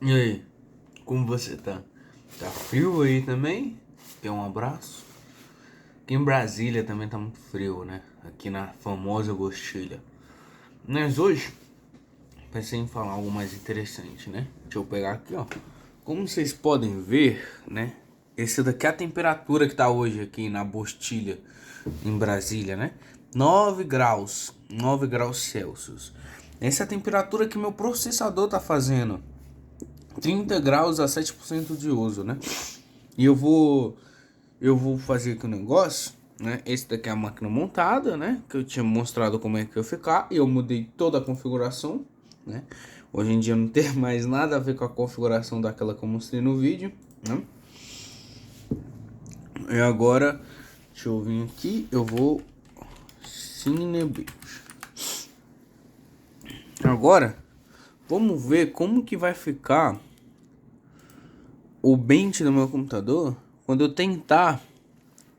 E aí, como você tá? Tá frio aí também? Quer um abraço? Aqui em Brasília também tá muito frio, né? Aqui na famosa Agostilha. Mas hoje, pensei em falar algo mais interessante, né? Deixa eu pegar aqui, ó. Como vocês podem ver, né? Esse daqui é a temperatura que tá hoje aqui na Bostilha, em Brasília, né? 9 graus, 9 graus Celsius. Essa é a temperatura que meu processador tá fazendo. 30 graus a 7% de uso, né? E eu vou fazer aqui um negócio, né? Esse daqui é a máquina montada, né? Que eu tinha mostrado como é que ia ficar. E eu mudei toda a configuração, né? Hoje em dia não tem mais nada a ver com a configuração daquela que eu mostrei no vídeo, né? E agora, deixa eu vir aqui, eu vou Cinebench. Agora, vamos ver como que vai ficar o bench do meu computador quando eu tentar,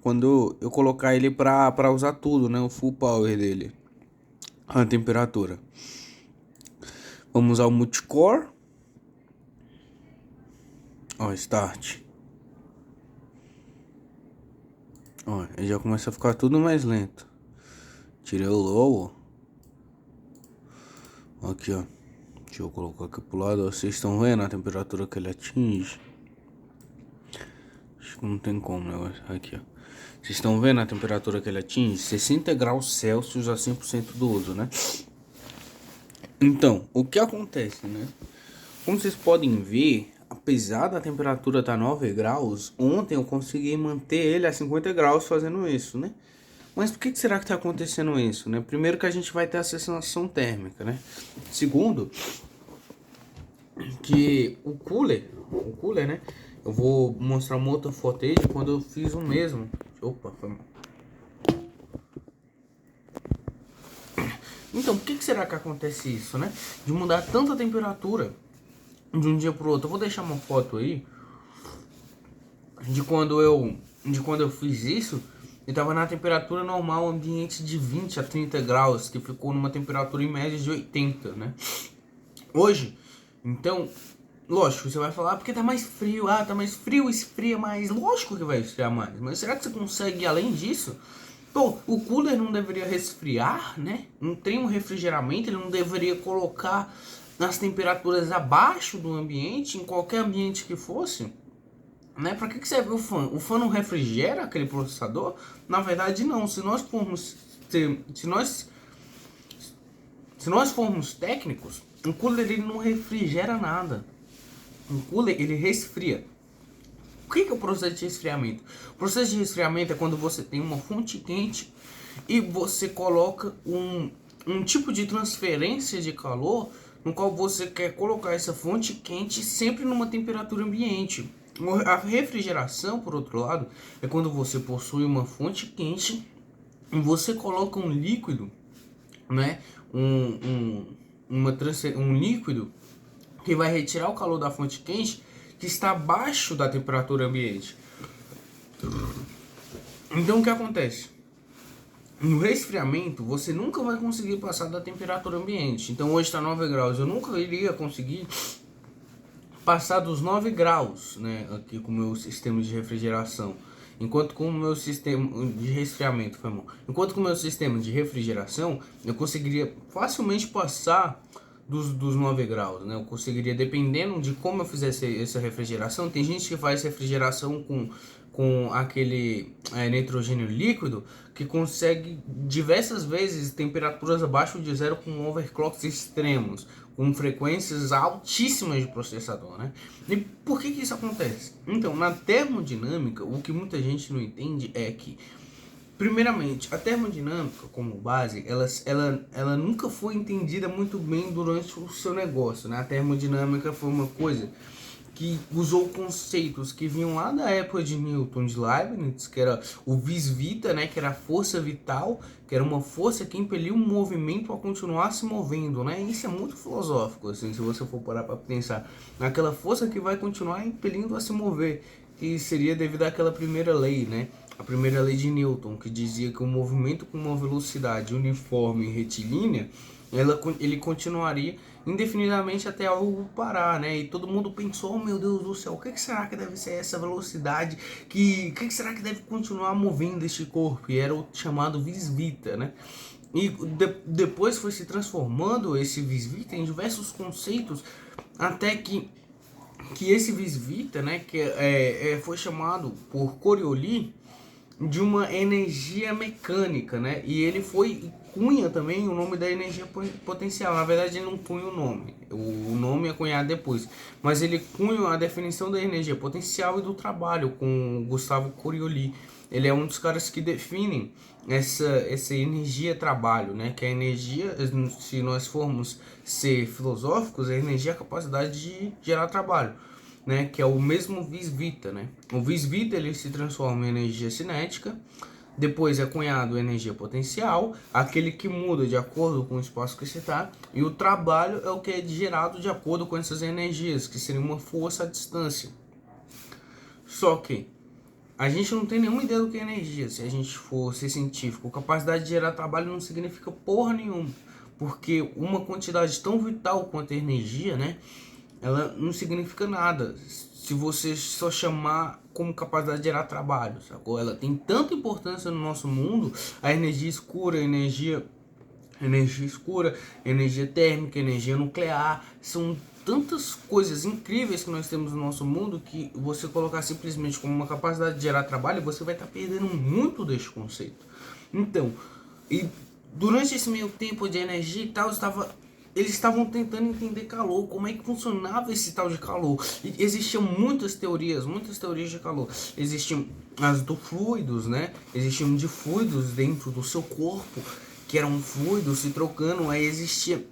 quando eu colocar ele para usar tudo, né? O full power dele, a temperatura. Vamos usar o multicore. Ó, start. Ó, ele já começa a ficar tudo mais lento. Tirei o low, ó. Aqui, ó. Deixa eu colocar aqui pro lado, ó. Vocês estão vendo a temperatura que ele atinge? Acho que não tem como, né? Aqui, ó. Vocês estão vendo a temperatura que ele atinge? 60 graus Celsius a 100% do uso, né? Então, o que acontece, né? Como vocês podem ver, apesar da temperatura estar 9 graus, ontem eu consegui manter ele a 50 graus fazendo isso, né? Mas por que será que está acontecendo isso, né? Primeiro que a gente vai ter a sensação térmica, né? Segundo, que o cooler, né? Eu vou mostrar uma outra foto aí de quando eu fiz o mesmo. Opa, foi mal. Então, por que será que acontece isso, né? De mudar tanta temperatura de um dia pro outro. Eu vou deixar uma foto aí de quando eu fiz isso. Eu tava na temperatura normal, ambiente de 20 a 30 graus, que ficou numa temperatura em média de 80, né? Hoje, então, lógico, você vai falar, porque tá mais frio, tá mais frio, esfria mais. Lógico que vai esfriar mais, mas será que você consegue ir além disso? Pô, o cooler não deveria resfriar, né? Não tem um refrigeramento, ele não deveria colocar nas temperaturas abaixo do ambiente, em qualquer ambiente que fosse, né? Pra que serve o fan? O fan não refrigera aquele processador? Na verdade, não. Se nós formos técnicos, o cooler ele não refrigera nada. O cooler ele resfria. O que é o processo de resfriamento? O processo de resfriamento é quando você tem uma fonte quente e você coloca um tipo de transferência de calor no qual você quer colocar essa fonte quente sempre numa temperatura ambiente. A refrigeração, por outro lado, é quando você possui uma fonte quente e você coloca um líquido, né? Um líquido que vai retirar o calor da fonte quente que está abaixo da temperatura ambiente. Então o que acontece? No resfriamento, você nunca vai conseguir passar da temperatura ambiente. Então hoje está 9 graus, eu nunca iria conseguir passar dos 9 graus, né, aqui com o meu sistema de refrigeração. Enquanto com o meu sistema de resfriamento, foi mal. Enquanto com o meu sistema de refrigeração, eu conseguiria facilmente passar dos 9 graus, né? Eu conseguiria, dependendo de como eu fizesse essa refrigeração. Tem gente que faz refrigeração com aquele nitrogênio líquido que consegue diversas vezes temperaturas abaixo de zero com overclocks extremos, com frequências altíssimas de processador, né? E por que isso acontece? Então, na termodinâmica, o que muita gente não entende é que, primeiramente, a termodinâmica como base, ela nunca foi entendida muito bem durante o seu negócio, né? A termodinâmica foi uma coisa que usou conceitos que vinham lá da época de Newton, de Leibniz, que era o vis vita, né, que era a força vital, que era uma força que impeliu o movimento a continuar se movendo, né? Isso é muito filosófico, assim, se você for parar para pensar naquela força que vai continuar impelindo a se mover, que seria devido àquela primeira lei, né? A primeira lei de Newton, que dizia que o movimento com uma velocidade uniforme e retilínea ele continuaria indefinidamente até algo parar, né? E todo mundo pensou, oh, meu Deus do céu, o que será que deve ser essa velocidade? O que será que deve continuar movendo este corpo? E era o chamado vis vita, né? E depois foi se transformando esse vis vita em diversos conceitos, até que esse vis vita, né, que foi chamado por Coriolis de uma energia mecânica, né? E ele foi cunha também o nome da energia potencial. Na verdade, ele não cunha o nome. O nome é cunhado depois. Mas ele cunha a definição da energia potencial e do trabalho com Gustavo Coriolis. Ele é um dos caras que definem essa energia trabalho, né? Que a energia, se nós formos ser filosóficos, a energia é a capacidade de gerar trabalho, né, que é o mesmo vis vita, né? O vis vita ele se transforma em energia cinética, depois é cunhado energia potencial, aquele que muda de acordo com o espaço que você está, e o trabalho é o que é gerado de acordo com essas energias, que seria uma força à distância. Só que a gente não tem nenhuma ideia do que é energia, se a gente for ser científico. Capacidade de gerar trabalho não significa porra nenhuma, porque uma quantidade tão vital quanto a energia, né, ela não significa nada se você só chamar como capacidade de gerar trabalho, sacou? Ela tem tanta importância no nosso mundo, a energia escura, energia térmica, energia nuclear, são tantas coisas incríveis que nós temos no nosso mundo que você colocar simplesmente como uma capacidade de gerar trabalho, você vai estar perdendo muito deste conceito. Então, e durante esse meio tempo de energia e tal, eles estavam tentando entender calor, como é que funcionava esse tal de calor. E existiam muitas teorias de calor. Existiam as do fluidos, né? Existiam de fluidos dentro do seu corpo, que eram fluidos se trocando. Aí existia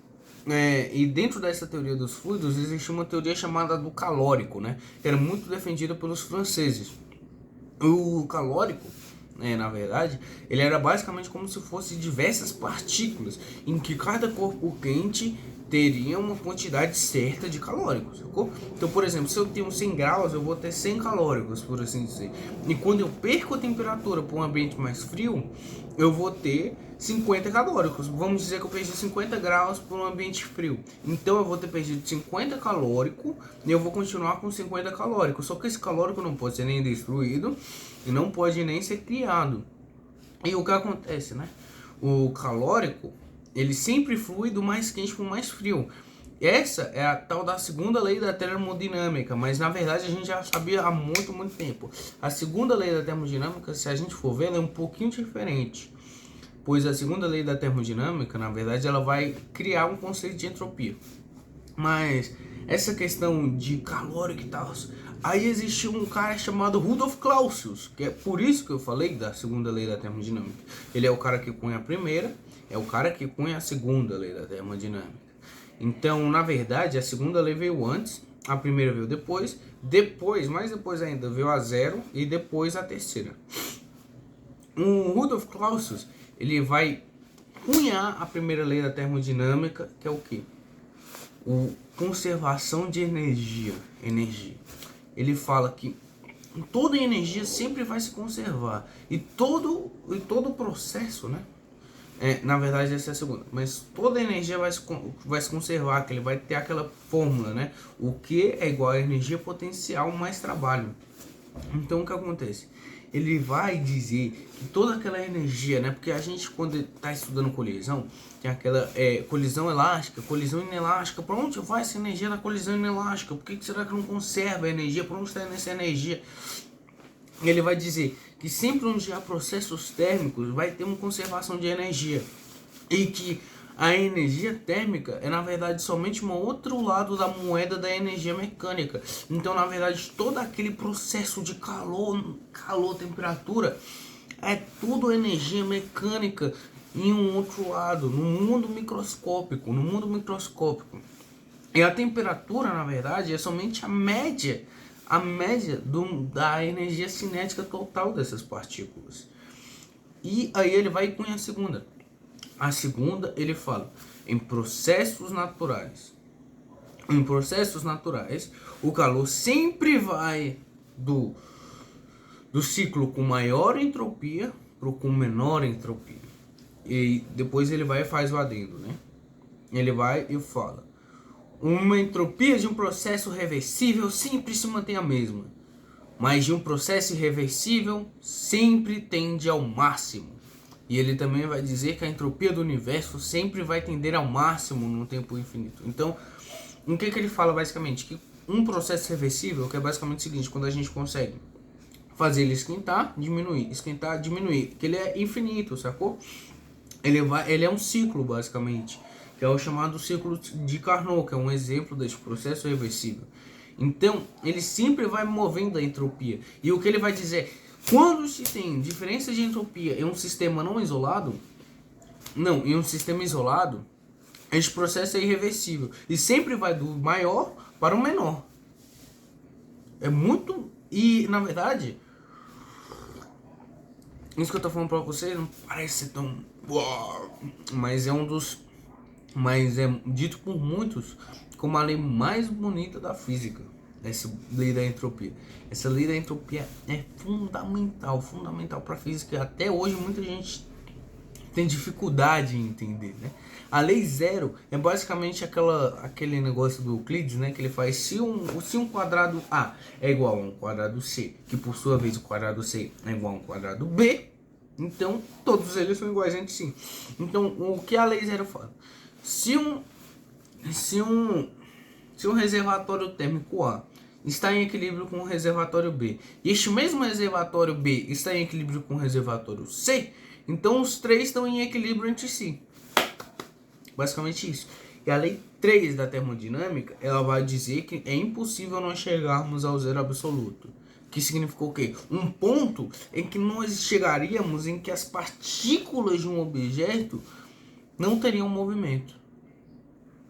e dentro dessa teoria dos fluidos existia uma teoria chamada do calórico, né? Que era muito defendida pelos franceses. O calórico, na verdade, ele era basicamente como se fosse diversas partículas, em que cada corpo quente teria uma quantidade certa de calóricos, sacou? Então, por exemplo, se eu tenho 100 graus, eu vou ter 100 calóricos, por assim dizer. E quando eu perco a temperatura para um ambiente mais frio, eu vou ter 50 calóricos. Vamos dizer que eu perdi 50 graus para um ambiente frio. Então eu vou ter perdido 50 calórico e eu vou continuar com 50 calóricos. Só que esse calórico não pode ser nem destruído e não pode nem ser criado. E o que acontece, né? O calórico, ele sempre flui do mais quente para o mais frio. Essa é a tal da segunda lei da termodinâmica, mas na verdade a gente já sabia há muito tempo. A segunda lei da termodinâmica, se a gente for ver, ela é um pouquinho diferente. Pois a segunda lei da termodinâmica, na verdade, ela vai criar um conceito de entropia. Mas essa questão de calórico e tal, aí existe um cara chamado Rudolf Clausius, que é por isso que eu falei da segunda lei da termodinâmica. Ele é o cara que cunha a primeira, é o cara que cunha a segunda lei da termodinâmica. Então, na verdade, a segunda lei veio antes, a primeira veio depois, mais depois ainda, veio a zero e depois a terceira. O Rudolf Clausius, ele vai cunhar a primeira lei da termodinâmica, que é o quê? O conservação de energia. Ele fala que toda energia sempre vai se conservar e todo o processo, né? Na verdade essa é a segunda, mas toda energia vai se conservar, que ele vai ter aquela fórmula, né? O que é igual a energia potencial mais trabalho. Então o que acontece? Ele vai dizer que toda aquela energia, né? Porque a gente, quando está estudando colisão, tem aquela colisão elástica, colisão inelástica. Para onde vai essa energia da colisão inelástica? Por que será que não conserva a energia? Para onde está essa energia? Ele vai dizer que sempre onde há processos térmicos vai ter uma conservação de energia. E que a energia térmica é, na verdade, somente um outro lado da moeda da energia mecânica. Então, na verdade, todo aquele processo de calor, temperatura, é tudo energia mecânica em um outro lado, no mundo microscópico, E a temperatura, na verdade, é somente a média da energia cinética total dessas partículas. E aí ele vai com a segunda. A segunda, ele fala, em processos naturais. Em processos naturais, o calor sempre vai do ciclo com maior entropia para o com menor entropia. E depois ele vai e faz o adendo, né? ele vai e fala: uma entropia de um processo reversível sempre se mantém a mesma, mas de um processo irreversível sempre tende ao máximo. E ele também vai dizer que a entropia do universo sempre vai tender ao máximo no tempo infinito. Então, o que ele fala basicamente? Que um processo reversível, que é basicamente o seguinte: quando a gente consegue fazer ele esquentar, diminuir, que ele é infinito, sacou? Ele é um ciclo, basicamente, que é o chamado ciclo de Carnot, que é um exemplo desse processo reversível. Então, ele sempre vai movendo a entropia. E o que ele vai dizer: quando se tem diferença de entropia em um sistema não isolado, em um sistema isolado, este processo é irreversível e sempre vai do maior para o menor. É muito... E, na verdade, isso que eu tô falando pra você não parece ser tão... Mas é um dos... Mas é dito por muitos como a lei mais bonita da física. Essa lei da entropia. Essa lei da entropia é fundamental para a física. Até hoje muita gente tem dificuldade em entender, né? A lei zero é basicamente aquele negócio do Euclides, né? Que ele faz se um quadrado A é igual a um quadrado C, que por sua vez o quadrado C é igual a um quadrado B, então todos eles são iguais entre si. Então o que a lei zero fala? Se um reservatório térmico A está em equilíbrio com o reservatório B, e este mesmo reservatório B está em equilíbrio com o reservatório C, então os três estão em equilíbrio entre si. Basicamente isso. E a lei 3 da termodinâmica, ela vai dizer que é impossível nós chegarmos ao zero absoluto. Que significou o quê? Um ponto em que nós chegaríamos em que as partículas de um objeto não teriam movimento.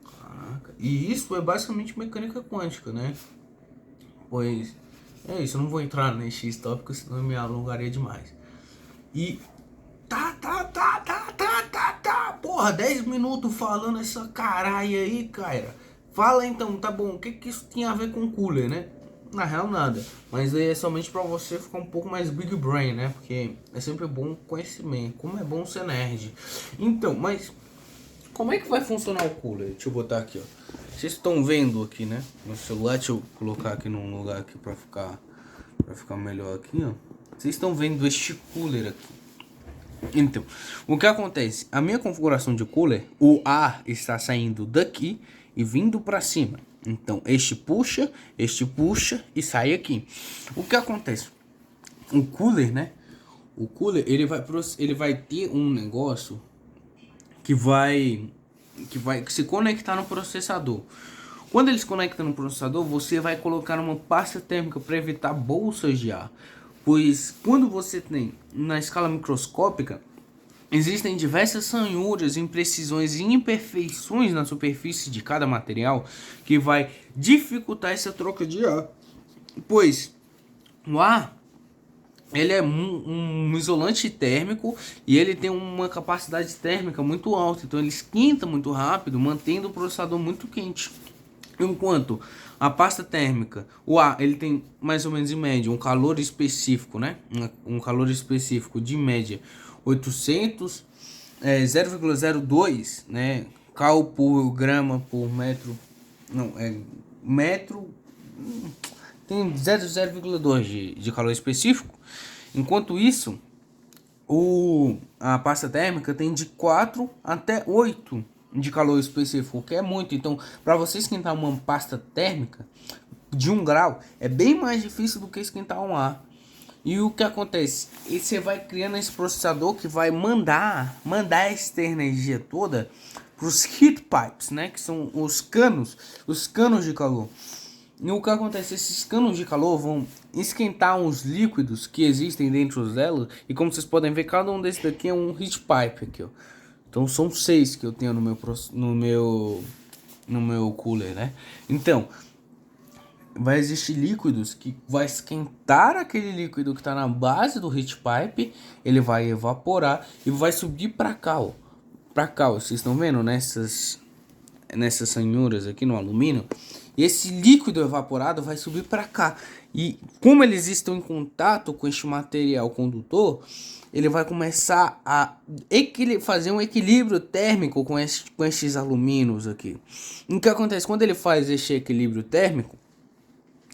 Caraca. E isso é basicamente mecânica quântica, né? Pois é isso, eu não vou entrar nesse tópico, senão eu me alongaria demais. E porra, 10 minutos falando essa caralho aí, cara. Fala então, tá bom, o que isso tinha a ver com cooler, né? Na real, nada. Mas é somente pra você ficar um pouco mais big brain, né? Porque é sempre bom conhecimento. Como é bom ser nerd. Então, mas como é que vai funcionar o cooler? Deixa eu botar aqui, ó. Vocês estão vendo aqui, né? No celular, deixa eu colocar aqui num lugar aqui pra ficar melhor aqui, ó. Vocês estão vendo este cooler aqui. Então, o que acontece? A minha configuração de cooler, o ar está saindo daqui e vindo para cima. Então, este puxa e sai aqui. O que acontece? O cooler, né? O cooler, ele vai ter um negócio que vai se conectar no processador. Quando ele se conecta no processador, você vai colocar uma pasta térmica para evitar bolsas de ar. Pois quando você tem na escala microscópica, existem diversas ranhuras, imprecisões e imperfeições na superfície de cada material que vai dificultar essa troca de ar. Pois o ar, ele é um isolante térmico e ele tem uma capacidade térmica muito alta, então ele esquenta muito rápido, mantendo o processador muito quente. Enquanto a pasta térmica, o ar, ele tem mais ou menos em média um calor específico, né? Um calor específico de média 0,02, né? Cal por grama por metro, não, metro, tem 0,2 de calor específico. Enquanto isso, a pasta térmica tem de 4 até 8 de calor específico, que é muito. Então, para você esquentar uma pasta térmica de 1 grau, é bem mais difícil do que esquentar um ar. E o que acontece? E você vai criando esse processador que vai mandar essa energia toda para os heat pipes, né? Que são os canos de calor. E o que acontece? Esses canos de calor vão esquentar uns líquidos que existem dentro delas. E como vocês podem ver, cada um desses daqui é um heat pipe aqui, ó. Então são 6 que eu tenho no meu cooler, né? Então, vai existir líquidos que vai esquentar aquele líquido que está na base do heat pipe, ele vai evaporar e vai subir para cá, ó. Para cá, ó. Vocês estão vendo nessas ranhuras aqui no alumínio? E esse líquido evaporado vai subir para cá. E como eles estão em contato com este material condutor, ele vai começar a fazer um equilíbrio térmico com esses alumínios aqui. E o que acontece? Quando ele faz este equilíbrio térmico,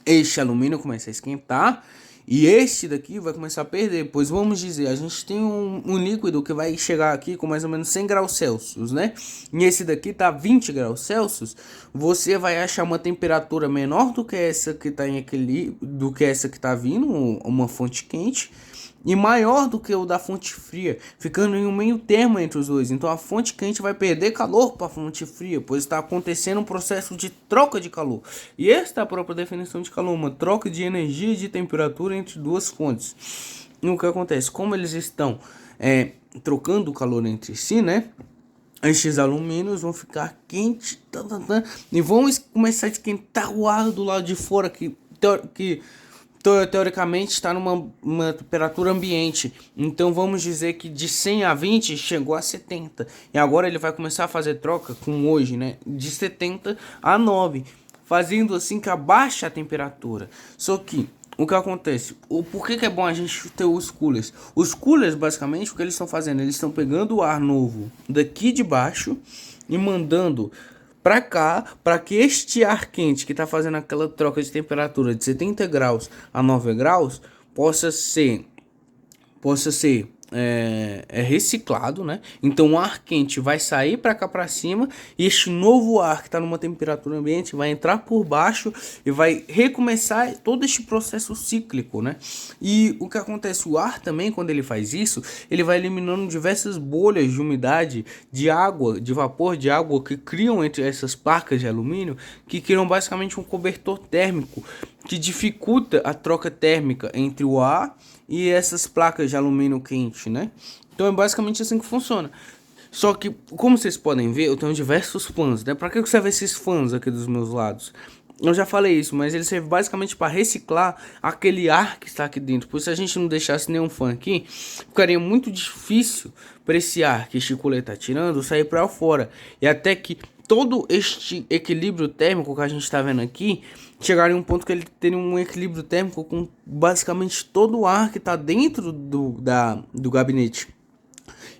este alumínio começa a esquentar e este daqui vai começar a perder. Pois vamos dizer, a gente tem um líquido que vai chegar aqui com mais ou menos 100 graus Celsius, né? E esse daqui tá 20 graus Celsius. Você vai achar uma temperatura menor do que essa que tá em equilíbrio, do que essa que tá vindo, uma fonte quente, e maior do que o da fonte fria, ficando em um meio termo entre os dois. Então a fonte quente vai perder calor para a fonte fria, pois está acontecendo um processo de troca de calor. E esta é a própria definição de calor, uma troca de energia e de temperatura entre duas fontes. E o que acontece? Como eles estão trocando o calor entre si, né? Estes alumínios vão ficar quentes e vão começar a esquentar o ar do lado de fora que teoricamente está numa temperatura ambiente. Então vamos dizer que de 100 a 20 chegou a 70. E agora ele vai começar a fazer troca com hoje, né? De 70 a 9. Fazendo assim que abaixa a temperatura. Só que o que acontece? Por que é bom a gente ter os coolers? Os coolers, basicamente, o que eles estão fazendo? Eles estão pegando o ar novo daqui de baixo e mandando para cá, para que este ar quente que está fazendo aquela troca de temperatura de 70 graus a 9 graus possa ser reciclado, né? Então o ar quente vai sair para cá para cima e este novo ar que está numa temperatura ambiente vai entrar por baixo e vai recomeçar todo este processo cíclico, né? E o que acontece? O ar também, quando ele faz isso, ele vai eliminando diversas bolhas de umidade, de água, de vapor de água que criam entre essas placas de alumínio, que criam basicamente um cobertor térmico que dificulta a troca térmica entre o ar e essas placas de alumínio quente, né? Então é basicamente assim que funciona. Só que, como vocês podem ver, eu tenho diversos fãs, né? Para que servem esses fãs aqui dos meus lados? Eu já falei isso, mas ele serve basicamente para reciclar aquele ar que está aqui dentro. Pois se a gente não deixasse nenhum fã aqui, ficaria muito difícil para esse ar que este cooler está tirando sair para fora. E até que todo este equilíbrio térmico que a gente está vendo aqui chegaria a um ponto que ele teria um equilíbrio térmico com basicamente todo o ar que está dentro do gabinete.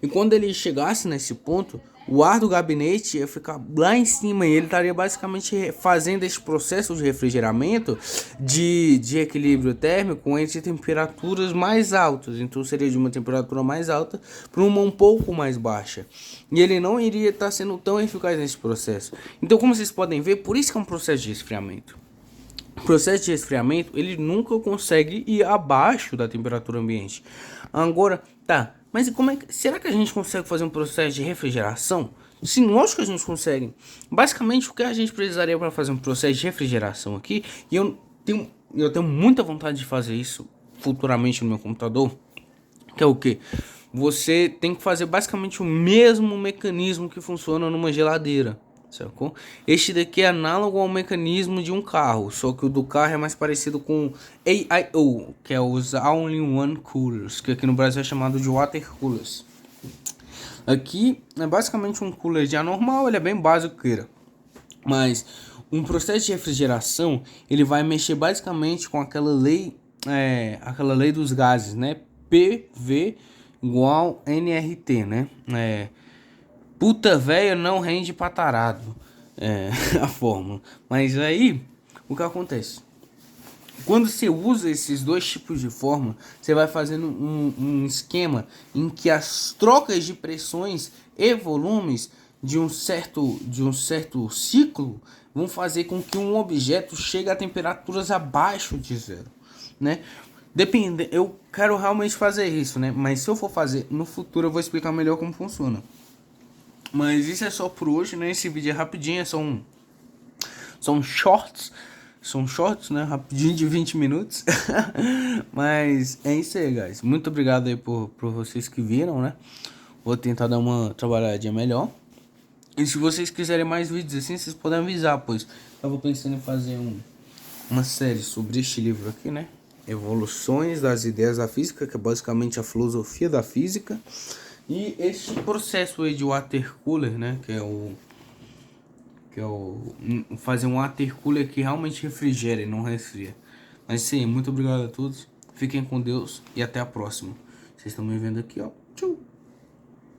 E quando ele chegasse nesse ponto, o ar do gabinete ia ficar lá em cima e ele estaria basicamente fazendo esse processo de refrigeramento de equilíbrio térmico entre temperaturas mais altas. Então seria de uma temperatura mais alta para uma um pouco mais baixa. E ele não iria estar sendo tão eficaz nesse processo. Então, como vocês podem ver, por isso que é um processo de resfriamento. O processo de resfriamento, ele nunca consegue ir abaixo da temperatura ambiente. Agora, tá, mas será que a gente consegue fazer um processo de refrigeração? Sim, lógico que a gente consegue. Basicamente, o que a gente precisaria para fazer um processo de refrigeração aqui, e eu tenho muita vontade de fazer isso futuramente no meu computador, que é o que? Você tem que fazer basicamente o mesmo mecanismo que funciona numa geladeira. Sacou? Este daqui é análogo ao mecanismo de um carro, só que o do carro é mais parecido com AIO, que é os All-in-One Coolers, que aqui no Brasil é chamado de Water Coolers. Aqui é basicamente um cooler de anormal, ele é bem básico, mas um processo de refrigeração, ele vai mexer basicamente com aquela lei dos gases, né? PV igual NRT, né? Puta velha não rende pra tarado. A fórmula. Mas aí, o que acontece? Quando você usa esses dois tipos de fórmula, você vai fazendo um esquema em que as trocas de pressões e volumes de um certo ciclo vão fazer com que um objeto chegue a temperaturas abaixo de zero, né? Eu quero realmente fazer isso, né? Mas se eu for fazer no futuro, eu vou explicar melhor como funciona. Mas isso é só por hoje, né? Esse vídeo é rapidinho, são shorts. São shorts, né? Rapidinho de 20 minutos. Mas é isso aí, guys. Muito obrigado aí por vocês que viram, né? Vou tentar dar uma trabalhadinha melhor. E se vocês quiserem mais vídeos assim, vocês podem avisar, pois eu vou pensando em fazer uma série sobre este livro aqui, né? Evoluções das ideias da física, que é basicamente a filosofia da física. E este processo aí de water cooler, né, que é Que é fazer um water cooler que realmente refrigere, não resfria. Mas sim, muito obrigado a todos. Fiquem com Deus e até a próxima. Vocês estão me vendo aqui, ó. Tchau.